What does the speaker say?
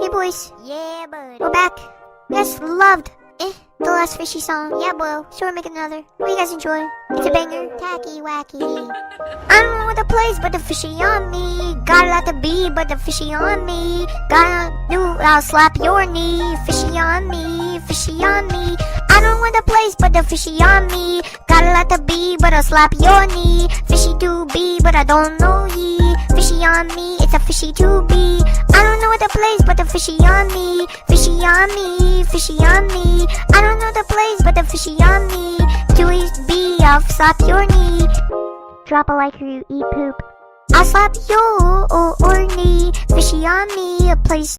Hey boys, Yeah, bud. we're back. You guys loved the last Fishy song. Yeah, bro. So we're making another. What you guys enjoy? It's a banger. Tacky wacky. I don't know what the place, but the fishy on me. Got a lot to be, but the fishy on me. Gotta do, I'll slap your knee. Fishy on me, fishy on me. I don't know what the place, but the fishy on me. Got a lot to be, but I'll slap your knee. Fishy to be, but I don't know ye. Fishy on me, it's a fishy to be. I don't know what the place, but the fishy on me. Fishy on me, fishy on me. I don't know the place, but the fishy on me. To be, I'll slap your knee. Drop a like or you eat poop. I'll slap your knee. Fishy on me, a place